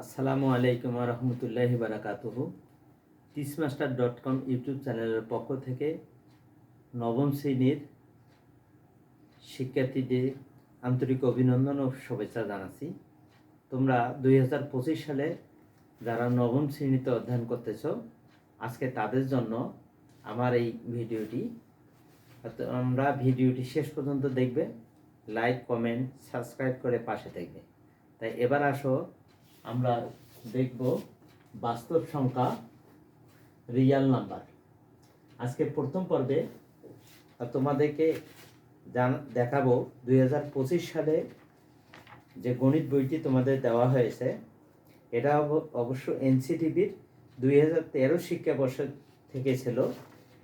আসসালামু আলাইকুম রহমতুল্লাহি বারাকাতুহু। টিচমাস্টার.com ইউটিউব চ্যানেলের পক্ষ থেকে নবম শ্রেণীর শিক্ষার্থীদের আন্তরিক অভিনন্দন ও শুভেচ্ছা জানাচ্ছি। তোমরা 2025 সালে যারা নবম শ্রেণীতে অধ্যয়ন করতেছ, আজকে তাদের জন্য আমার এই ভিডিওটি। তোমরা ভিডিওটি শেষ পর্যন্ত দেখবে, লাইক, কমেন্ট, সাবস্ক্রাইব করে পাশে থাকবে। তাই এবার আসো আমরা দেখব বাস্তব সংখ্যা, রিয়াল নাম্বার। আজকে প্রথম পর্বে তোমাদেরকে দেখাবো 2025 সালে যে গণিত বইটি তোমাদের দেওয়া হয়েছে, এটা অবশ্য এনসিটিভির 2013 শিক্ষাবর্ষ থেকে ছিল।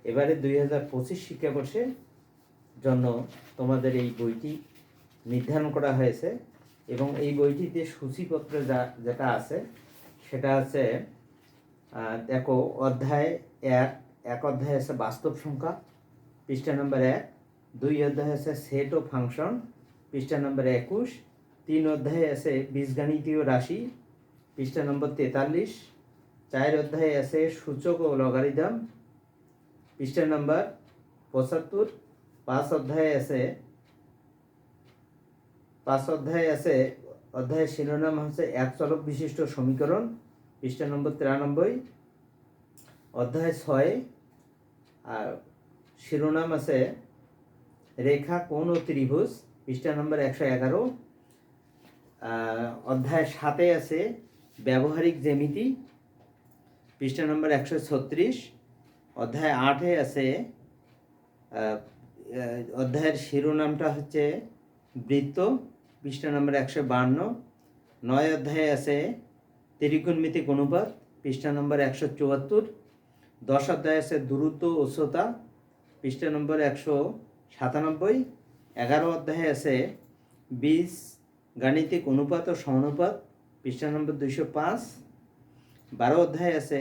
এবারে 2025 শিক্ষাবর্ষের জন্য তোমাদের এই বইটি নির্ধারণ করা হয়েছে এবং এই বইটিতে সূচিপত্র যেটা আছে সেটা আছে, দেখো, অধ্যায় এক অধ্যায় আছে বাস্তব সংখ্যা, পৃষ্ঠা নম্বর 1। 2 অধ্যায় আছে সেট ও ফাংশন, পৃষ্ঠা নম্বর 21। 3 অধ্যায় আছে বীজগণিতীয় রাশি, পৃষ্ঠা নম্বর 43। 4 অধ্যায় আছে সূচক ও লগারিদম, পৃষ্ঠা নম্বর 75। 5 অধ্যায় আছে অধ্যায়ের শিরোনাম হচ্ছে এক চলক বিশিষ্ট সমীকরণ, পৃষ্ঠা নম্বর 93। অধ্যায় 6 আর শিরোনাম আছে রেখা, কোণ ও ত্রিভুজ, পৃষ্ঠা নম্বর 111। অধ্যায় 7 আছে ব্যবহারিক জ্যামিতি, পৃষ্ঠা নম্বর 136। অধ্যায় 8 আছে অধ্যায়ের শিরোনামটা হচ্ছে বৃত্ত, পৃষ্ঠা নম্বর 152। 9 অধ্যায়ে আছে ত্রিকোণমিতিক অনুপাত, পৃষ্ঠা নম্বর 174। 10 অধ্যায় আছে দূরত্ব ও উচ্চতা, পৃষ্ঠা নম্বর 197। 11 অধ্যায়ে আছে বীজ গাণিতিক অনুপাত ও সমানুপাত, পৃষ্ঠা নম্বর 205। 12 অধ্যায়ে আছে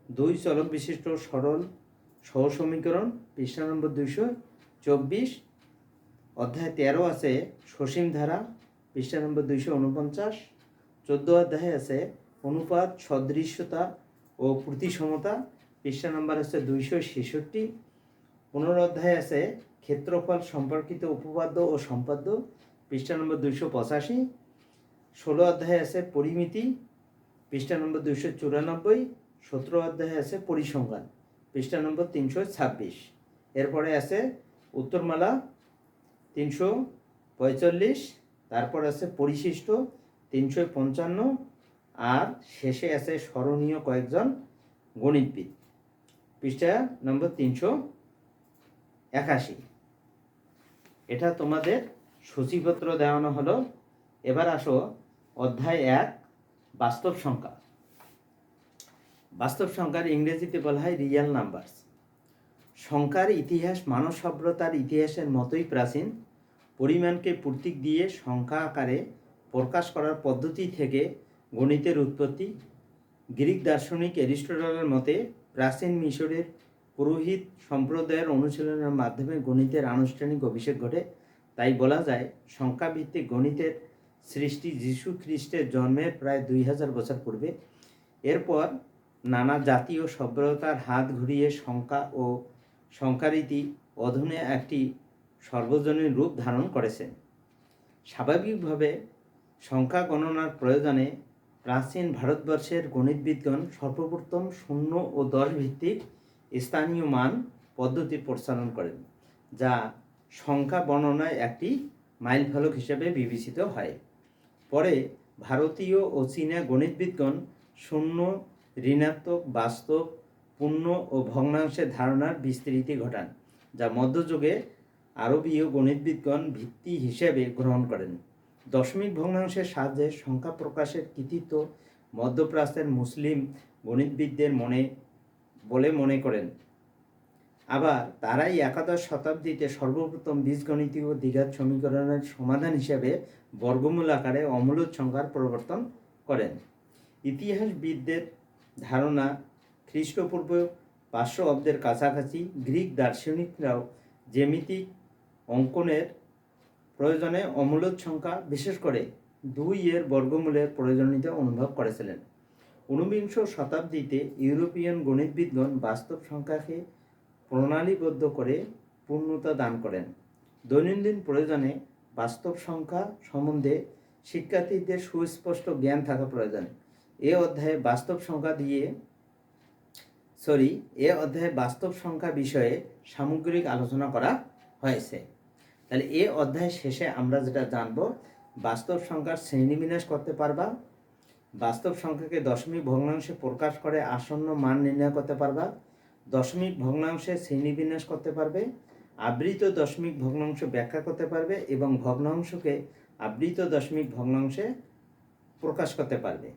2 চলক বিশিষ্ট সরল সহসমীকরণ, পৃষ্ঠা নম্বর 224। অধ্যায় 13 আছে সসীম ধারা, পৃষ্ঠা নম্বর 249। 14 অধ্যায়ে আছে অনুপাত, সদৃশ্যতা ও প্রতিসমতা, পৃষ্ঠা নম্বর আছে 266। 15 অধ্যায়ে আছে ক্ষেত্রফল সম্পর্কিত উপপাদ্য ও সম্পাদ্য, পৃষ্ঠা নম্বর 285। 16 অধ্যায়ে আছে পরিমিতি, পৃষ্ঠা নম্বর 294। 17 অধ্যায়ে আছে পরিসংখ্যান, পৃষ্ঠা নম্বর 326। এরপরে আছে উত্তরমালা 345, তারপর আছে পরিশিষ্ট 355, আর শেষে আছে স্মরণীয় কয়েকজন গণিতবিদ, পৃষ্ঠা নম্বর 381। এটা তোমাদের সূচিপত্র দেওয়ানো হলো। এবার আসো অধ্যায় 1 বাস্তব সংখ্যা। বাস্তব সংখ্যার ইংরেজিতে বলা হয় রিয়াল নাম্বারস। সংখ্যার ইতিহাস মানব সভ্যতার ইতিহাসের মতোই প্রাচীন। পরিমাণকে প্রতীক দিয়ে সংখ্যা আকারে প্রকাশ করার পদ্ধতি থেকে গণিতের উৎপত্তি। গ্রিক দার্শনিক অ্যারিস্টটলের মতে প্রাচীন মিশরের পুরোহিত সম্প্রদায়ের অনুশীলনের মাধ্যমে গণিতের আনুষ্ঠানিক অভিষেক ঘটে। তাই বলা যায় সংখ্যাভিত্তিক গণিতের সৃষ্টি যীশু খ্রিস্টের জন্মের প্রায় 2000 বছর পূর্বে। এরপর নানা জাতীয় সভ্যতার হাত ঘুরিয়ে সংখ্যা ও সংখ্যারীতি অধুনে একটি সর্বজনীন রূপ ধারণ করেছে। স্বাভাবিকভাবে সংখ্যা গণনার প্রয়োজনে প্রাচীন ভারতবর্ষের গণিতবিদগণ সর্বপ্রথম 0 ও 10 ভিত্তিক স্থানীয় মান পদ্ধতির প্রচলন করেন, যা সংখ্যা বর্ণনায় একটি মাইলফলক হিসেবে বিবেচিত হয়। পরে ভারতীয় ও চীনা গণিতবিদগণ শূন্য, ঋণাত্মক, বাস্তব, পূর্ণ ও ভগ্নাংশের ধারণার বিস্তৃতি ঘটান, যা মধ্যযুগে আরবীয় গণিতবিদগণ ভিত্তি হিসেবে গ্রহণ করেন। দশমিক ভগ্নাংশের সাহায্যে সংখ্যা প্রকাশের কৃতিত্ব মধ্যপ্রাচ্যের মুসলিম গণিতবিদদের মনে করেন। আবার তারাই 11 শতাব্দীতে সর্বপ্রথম বীজগণিতীয় দ্বিঘাত সমীকরণের সমাধান হিসেবে বর্গমূল আকারে অমূলদ সংখ্যার প্রবর্তন করেন। ইতিহাসবিদদের ধারণা খ্রিস্টপূর্ব 500 অব্দের কাছাকাছি গ্রিক দার্শনিকরাও জ্যামিতিক অঙ্কনের প্রয়োজনে অমূলদ সংখ্যা, বিশেষ করে 2 এর বর্গমূলের প্রয়োজনীয়তা অনুভব করেছিলেন। 19বিংশ শতাব্দীতে ইউরোপিয়ান গণিতবিদগণ বাস্তব সংখ্যাকে প্রণালীবদ্ধ করে পূর্ণতা দান করেন। দৈনন্দিন প্রয়োজনে বাস্তব সংখ্যা সম্বন্ধে শিক্ষার্থীদের সুস্পষ্ট জ্ঞান থাকা প্রয়োজন। এ অধ্যায়ে বাস্তব সংখ্যা বিষয়ে সামগ্রিক আলোচনা করা হয়েছে। তাহলে এ অধ্যায় শেষে আমরা যেটা জানব, বাস্তব সংখ্যার শ্রেণীবিন্যাস করতে পারবা, বাস্তব সংখ্যাকে দশমিক ভগ্নাংশে প্রকাশ করে আসন্ন মান নির্ণয় করতে পারবা, দশমিক ভগ্নাংশে শ্রেণীবিন্যাস করতে পারবে, আবৃত দশমিক ভগ্নাংশ ব্যাখ্যা করতে পারবে এবং ভগ্নাংশকে আবৃত দশমিক ভগ্নাংশে প্রকাশ করতে পারবে।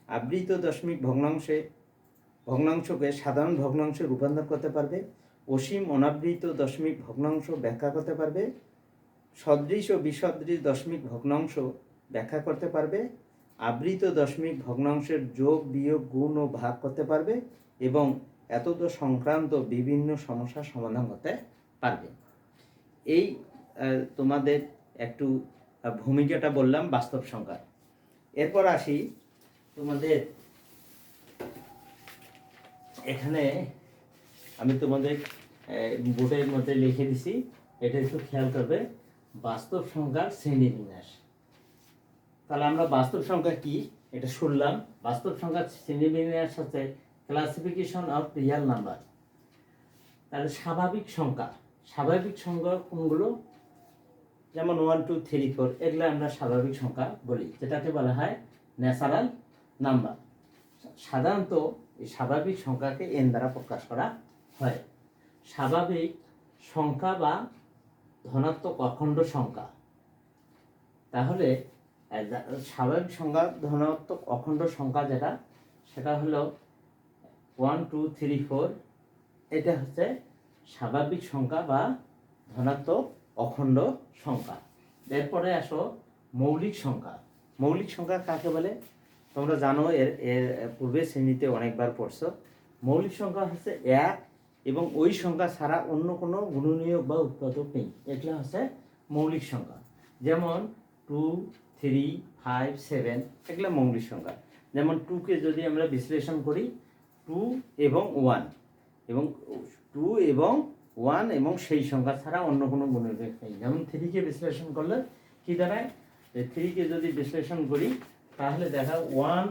আবৃত দশমিক ভগ্নাংশকে সাধারণ ভগ্নাংশে রূপান্তর করতে পারবে, অসীম অনাবৃত দশমিক ভগ্নাংশ ব্যাখ্যা করতে পারবে, সদৃশ ও বিসদৃশ দশমিক ভগ্নাংশ ব্যাখ্যা করতে পারবে, আবৃত দশমিক ভগ্নাংশের যোগ বিয়োগ গুণ ও ভাগ করতে পারবে এবং এতদ সংক্রান্ত বিভিন্ন সমস্যার সমাধান করতে পারবে। এই তোমাদের একটু ভূমিকাটা বললাম বাস্তব সংখ্যা। এরপর আসি তোমাদের এখানে আমি তোমাদের বোর্ডের মধ্যে লিখে দিছি, এটা একটু খেয়াল করবে, বাস্তব সংখ্যার শ্রেণীবিন্যাস। তাহলে আমরা বাস্তব সংখ্যা কি এটা শুনলাম। বাস্তব সংখ্যার শ্রেণীবিন্যাস হচ্ছে ক্লাসিফিকেশন অফ রিয়াল নাম্বার। তাহলে স্বাভাবিক সংখ্যা কোনগুলো? যেমন 1 2 3 4 এগুলো আমরা স্বাভাবিক সংখ্যা বলি, যেটাকে বলা হয় ন্যাচারাল নাম্বার। সাধারণত এই স্বাভাবিক সংখ্যাকে n দ্বারা প্রকাশ করা হয়। স্বাভাবিক সংখ্যা বা ধনাত্মক অখণ্ড সংখ্যা, তাহলে স্বাভাবিক সংখ্যা ধনাত্মক অখণ্ড সংখ্যা যেটা, সেটা হলো 1 2 3 4, এটা হচ্ছে স্বাভাবিক সংখ্যা বা ধনাত্মক অখণ্ড সংখ্যা। এরপরে আসো মৌলিক সংখ্যা। মৌলিক সংখ্যা কাকে বলে তোমরা জানো, এর পূর্বের শ্রেণীতে অনেকবার পড়ছো। মৌলিক সংখ্যা হচ্ছে এক এবং ওই সংখ্যা ছাড়া অন্য কোনো গুণনীয়ক বা উৎপাদক নেই, এগুলো হচ্ছে মৌলিক সংখ্যা। যেমন 2 3 5 7 এগুলো মৌলিক সংখ্যা। যেমন 2কে যদি আমরা বিশ্লেষণ করি, 2 এবং 1 এবং 2 এবং 1 এবং সেই সংখ্যা ছাড়া অন্য কোনো গুণনীয়ক নেই। যেমন 3কে বিশ্লেষণ করলে কি দাঁড়ায়, 3কে যদি বিশ্লেষণ করি তাহলে দেখা 1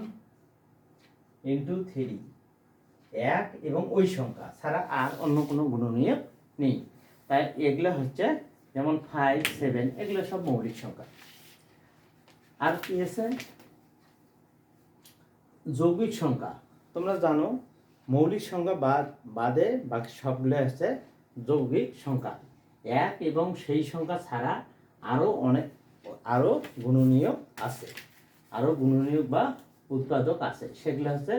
ইন্টু 3, এক এবং ওই সংখ্যা ছাড়া আর অন্য কোনো গুণনীয়ক নেই। তাই এগুলো হচ্ছে যেমন 5 7 এগুলো সব মৌলিক সংখ্যা। আর কি আছে যৌগিক সংখ্যা। তোমরা জানো মৌলিক সংখ্যা বাদে বাকি সবগুলো হচ্ছে যৌগিক সংখ্যা। এক এবং সেই সংখ্যা ছাড়া আরো গুণনীয়ক আছে, আরো গুণনীয়ক বা উৎপাদক আছে, সেগুলো হচ্ছে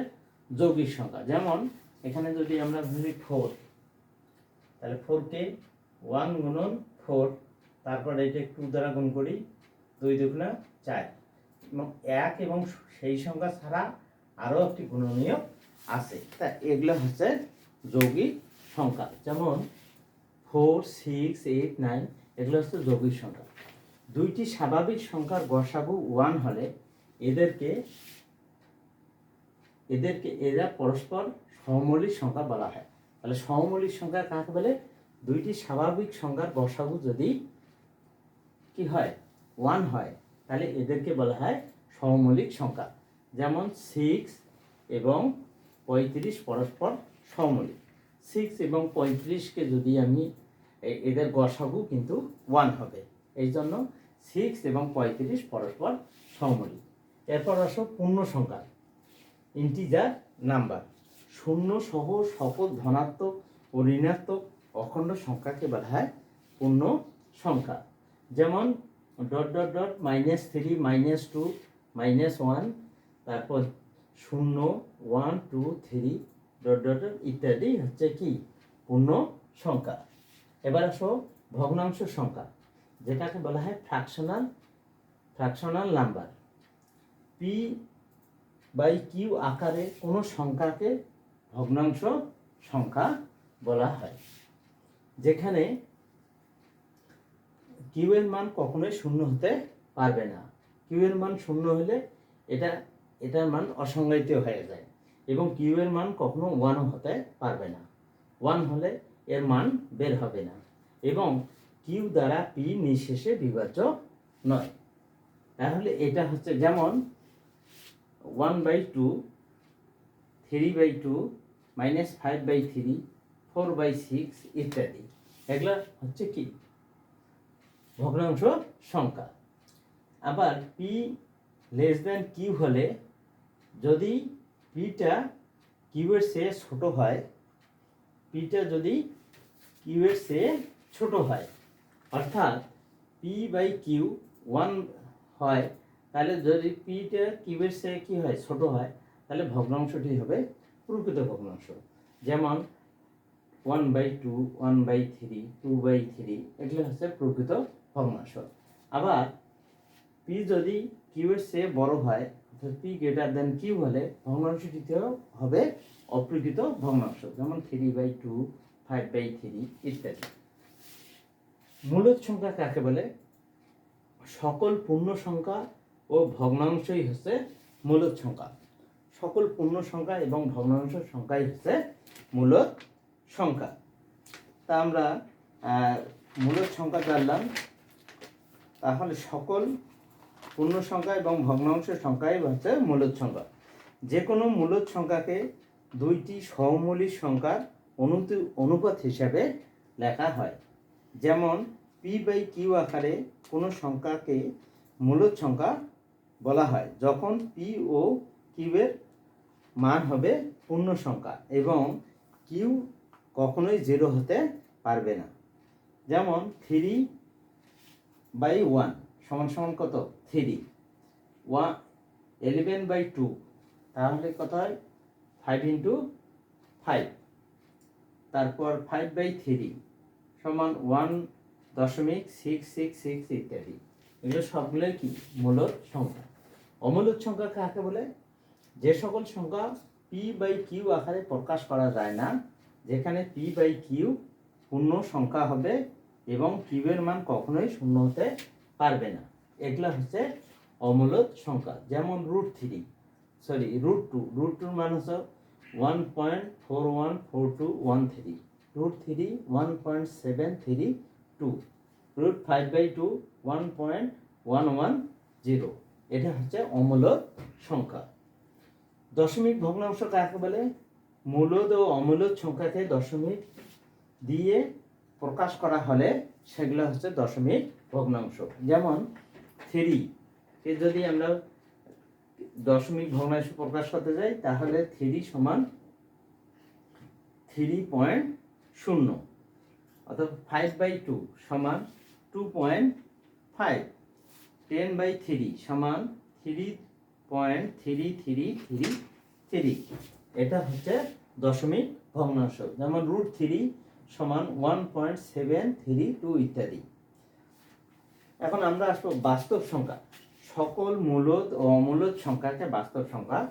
যৌগিক সংখ্যা। যেমন এখানে যদি আমরা ধরি 4, তাহলে 4কে 1 গুণন 4, তারপর এটা 2 দ্বারা গুণ করি, 2 দুগুণা 4 এবং এক এবং সেই সংখ্যা ছাড়া আরো একটি গুণনীয়ক আছে। তা এগুলো হচ্ছে যৌগিক সংখ্যা। যেমন 4 6 8 9 এগুলো হচ্ছে যৌগিক সংখ্যা। দুইটি স্বাভাবিক সংখ্যার গসাগু 1 হলে এরা পরস্পর সহমৌলিক সংখ্যা বলা হয়। তাহলে সহমৌলিক সংখ্যা কাকে বলে? দুইটি স্বাভাবিক সংখ্যার গসাগু যদি কি হয় 1 হয়, তাহলে এদেরকে বলা হয় সহমৌলিক সংখ্যা। যেমন 6 এবং 35 পরস্পর সহমৌলিক। 6 এবং 35কে যদি আমি এদের গসাগু কিন্তু 1 হবে, এই জন্য 6 এবং 35 পরস্পর সহমৌলিক। এরপর আসো পূর্ণ সংখ্যা, ইন্টিজার নাম্বার। শূন্য সহ সকল ধনাত্মক ও ঋণাত্মক অখণ্ড সংখ্যাকে বলা হয় পূর্ণ সংখ্যা। যেমন ... -3 -2 -1, তারপর 0 1 2 3 ... ইত্যাদি হচ্ছে কি পূর্ণ সংখ্যা। এবার আসো ভগ্নাংশ সংখ্যা, যেটাকে বলা হয় ফ্র্যাকশনাল নাম্বার। p/q আকারে কোনো সংখ্যাকে ভগ্নাংশ সংখ্যা বলা হয়, যেখানে q এর মান কখনোই শূন্য হতে পারবে না। q কিউ এর মান শূন্য হলে এটার মান অসংজ্ঞায়িত হয়ে যায় এবং কিউ এর মান কখনো 1 হতে পারবে না। 1 হলে এর মান বের হবে না এবং কিউ দ্বারা পি নিঃশেষে বিভাজ্য নয়। তাহলে এটা হচ্ছে যেমন 1/2, 3/2, -5/3, 4/6 ইত্যাদি। এগুলা হচ্ছে কি ভগ্নাংশ সংখ্যা। আবার পি লেস দেন কিউ হলে যদি পিটা কিউ এর চেয়ে ছোট হয়, পিটা যদি কিউ এর চেয়ে ছোট হয় অর্থাৎ পি বাই কিউ 1 হয়, তাহলে যদি পিটা কিউ এর চেয়ে কি হয় ছোট হয়, তাহলে ভগ্নাংশটি হবে প্রকৃত ভগ্নাংশ। যেমন 1/2, 1/3, 2/3 এগুলো হচ্ছে প্রকৃত ভগ্নাংশ। আবার পি যদি কিউ এর চেয়ে বড় হয় অর্থাৎ পি গ্রেটার দেন কিউ হলে ভগ্নাংশটিতেও হবে অপ্রকৃত ভগ্নাংশ, যেমন 3/2, 5/3 ইত্যাদি। মূলদ সংখ্যা কাকে বলে? সকল পূর্ণ সংখ্যা ও ভগ্নাংশই হচ্ছে মূলদ সংখ্যা। সকল পূর্ণ সংখ্যা এবং ভগ্নাংশ সংখ্যাই হচ্ছে মূলদ সংখ্যা। তা আমরা মূলদ সংখ্যা জানলাম, তাহলে সকল পূর্ণ সংখ্যা এবং ভগ্নাংশ সংখ্যাই হচ্ছে মূলদ সংখ্যা। যে কোনো মূলদ সংখ্যাকে দুইটি সহমৌলিক সংখ্যার অনুপাত হিসাবে লেখা হয়। যেমন পি বাই কিউ আকারে কোনো সংখ্যাকে মূলদ সংখ্যা বলা হয় যখন পি ও কিউ এর মান হবে পূর্ণ সংখ্যা এবং কিউ কখনোই 0 হতে পারবে না। যেমন 3/1 সমান সমান কত? 3। 11/2 তাহলে কত হয়? 5 × 5। তারপর 5/3 সমান 1.666 ইত্যাদি। এগুলো সবগুলোই কি মূলদ সংখ্যা। অমূলদ সংখ্যা কাকে বলে? যে সকল সংখ্যা পি বাই কিউ আকারে প্রকাশ করা যায় না, যেখানে পি বাই কিউ পূর্ণ সংখ্যা হবে এবং কিউ এর মান কখনোই শূন্য হতে পারবে না, এগুলা হচ্ছে অমূলদ সংখ্যা। যেমন √2 √2 মান হচ্ছে 1.414213, √3 1.732, √5/2 1.110। এটা হচ্ছে অমূলদ সংখ্যা। দশমিক ভগ্নাংশ কাকে বলে? মূলদ ও অমূলদ সংখ্যাকে দশমিক দিয়ে প্রকাশ করা হলে সেগুলো হচ্ছে দশমিক ভগ্নাংশ। যেমন 3 কে যদি আমরা দশমিক ভগ্নাংশ প্রকাশ করতে যাই তাহলে 3 সমান 3.0 অথবা 5/2 সমান 2.5, 10/3 সমান 3.3333। এটা হচ্ছে দশমিক ভগ্নাংশ। যেমন √3 সমান 1.732 ইত্যাদি। এখন আমরা আসবো বাস্তব সংখ্যা। সকল মূলদ ও অমূলদ সংখ্যাকে বাস্তব সংখ্যা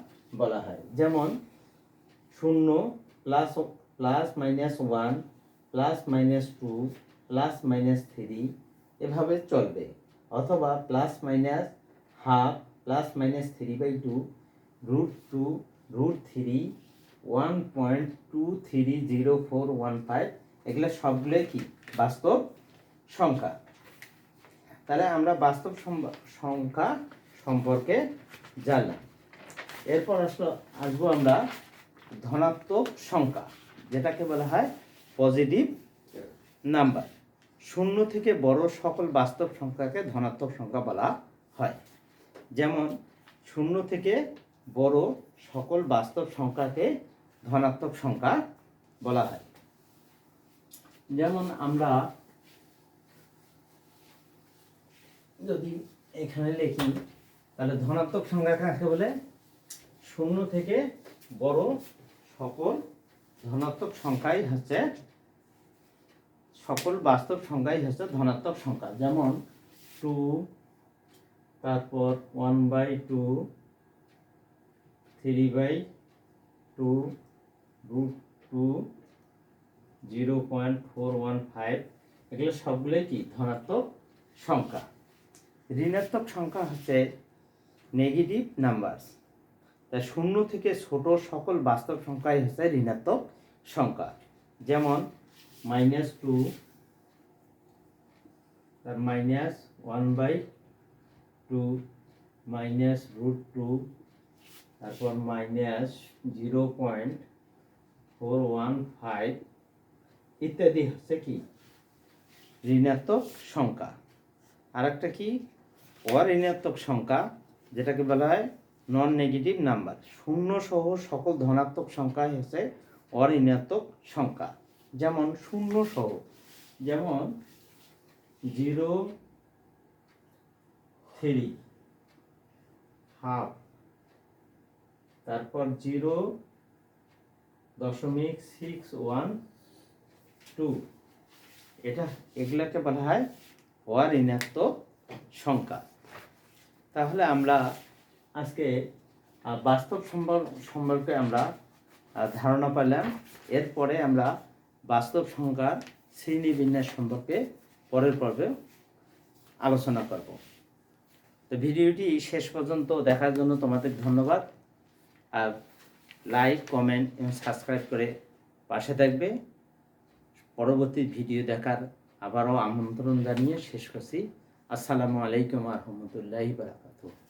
বলা হয়। যেমন 0 +-1 +-2 +-3 এভাবে চলবে, অথবা +-½ +-3/2 √2 √3 1.230415 এগুলো সবগুলোই কি বাস্তব সংখ্যা। তাহলে আমরা বাস্তব সংখ্যা সম্পর্কে জানলাম। এরপর আসবো আমরা ধনাত্মক সংখ্যা, যেটাকে বলা হয় পজিটিভ নাম্বার। 0 থেকে বড় সকল বাস্তব সংখ্যাকে ধনাত্মক সংখ্যা বলা হয়। যেমন 0 থেকে বড় সকল বাস্তব সংখ্যাকে ধনাত্মক সংখ্যা বলা হয়। যেমন আমরা যদি এখানে লিখি তাহলে ধনাত্মক সংখ্যা কাকে বলে? 0 থেকে বড় সকল ধনাত্মক সংখ্যাই হচ্ছে সকল বাস্তব সংখ্যাই হচ্ছে ধনাত্মক সংখ্যা। যেমন 2, তারপর 1/2, 3/2, √2, 0.415 এগুলো সবগুলোই কি ধনাত্মক সংখ্যা। ঋণাত্মক সংখ্যা হচ্ছে নেগেটিভ নাম্বারস। তাই শূন্য থেকে ছোট সকল বাস্তব সংখ্যাই হচ্ছে ঋণাত্মক সংখ্যা। যেমন -2, তার -1/2, -√2, তারপর -0.415 ইত্যাদি হচ্ছে কি ঋণাত্মক সংখ্যা। আর একটা কি অঋণাত্মক সংখ্যা, যেটাকে বলা হয় নন নেগেটিভ নাম্বার। শূন্য সহ সকল ধনাত্মক সংখ্যাই হচ্ছে অঋণাত্মক সংখ্যা। যেমন শূন্য সহ, যেমন 0, 3, হাফ, তারপর 0.612, এগুলাকে বলা হয় অঋণাত্মক সংখ্যা। তাহলে আমরা আজকে বাস্তব সম্পর্কে আমরা ধারণা পেলাম। এরপরে আমরা বাস্তব সংখ্যার শ্রেণীবিন্যাস সম্পর্কে পরের পর্বে আলোচনা করব। তো ভিডিওটি শেষ পর্যন্ত দেখার জন্য তোমাদের ধন্যবাদ। আর লাইক, কমেন্ট এবং সাবস্ক্রাইব করে পাশে থাকবে। পরবর্তী ভিডিও দেখার আবারও আমন্ত্রণ জানিয়ে শেষ করছি। আসসালামু আলাইকুম ওয়া রাহমাতুল্লাহি ওয়া বারাকাতুহু।